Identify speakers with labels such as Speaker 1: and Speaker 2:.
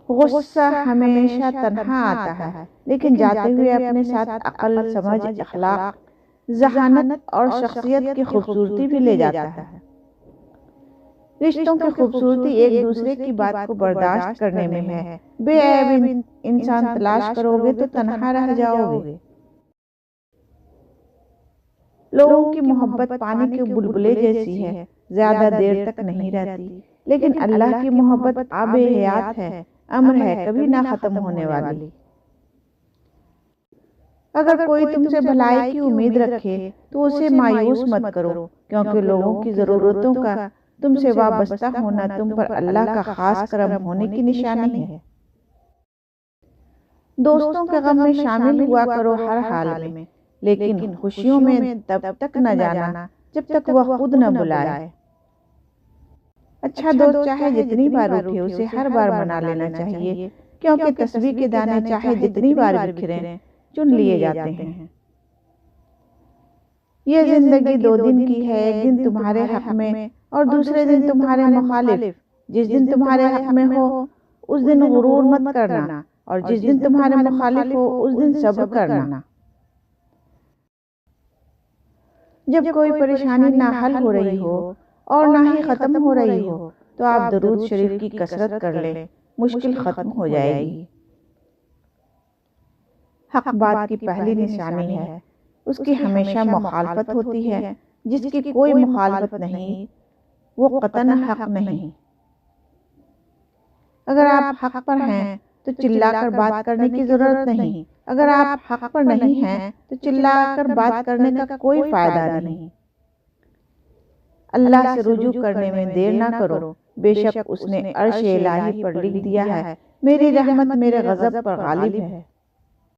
Speaker 1: غصہ ہمیشہ تنہا آتا ہے، لیکن جاتے ہوئے اپنے ساتھ عقل، سمجھ، اخلاق، ذہانت اور شخصیت کی خوبصورتی بھی لے جاتا ہے۔ رشتوں کی خوبصورتی ایک دوسرے کی بات کو برداشت کرنے میں ہے۔ بے عیب انسان تلاش کرو گے تو تنہا رہ جاؤ گے۔ لوگوں کی محبت پانی کے بلبلے جیسی ہے، زیادہ دیر تک نہیں رہتی، لیکن اللہ کی محبت آب حیات ہے، امر ہے، کبھی نہ ختم ہونے والی۔ اگر کوئی تم سے بھلائی کی امید رکھے تو اسے مایوس مت کرو، کیونکہ لوگوں کی ضرورتوں کا تم سے وابستہ ہونا تم پر اللہ کا خاص کرم ہونے کی نشانی ہے۔ دوستوں کے غم میں شامل ہوا کرو ہر حال میں، لیکن خوشیوں میں تب تک نہ جانا جب تک وہ خود نہ بلائے۔ اچھا دوست چاہے جتنی بار اٹھے اسے ہر بار منا لینا چاہیے، کیونکہ تسبیح کے دانے چاہے جتنی بار بکھریں چن لیے جاتے ہیں۔ یہ زندگی 2 دن کی ہے، ایک دن تمہارے حق میں اور دوسرے دن تمہارے مخالف۔ جس دن تمہارے حق میں ہو اس دن غرور مت کرنا، اور جس دن تمہارے مخالف ہو اس دن صبر کرنا۔ جب کوئی پریشانی نہ حل ہو رہی ہو اور نہ ہی ختم ہو رہی ہو تو آپ درود شریف کی کثرت کر لیں، مشکل ختم ہو جائے گی۔ حق بات کی پہلی نشانی ہے، اس کی ہمیشہ مخالفت ہوتی ہے۔ جس کی کوئی مخالفت نہیں وہ قطعاً حق نہیں۔ اگر آپ حق پر ہیں تو چلا کر بات کرنے کی ضرورت نہیں، اگر آپ حق پر نہیں ہیں تو چلا کر بات کرنے کا کوئی فائدہ نہیں۔ اللہ سے رجوع کرنے میں دیر نہ کرو، بے شک اس نے عرش الہی پر لکھ دیا ہے، میری رحمت میرے غضب پر غالب ہے۔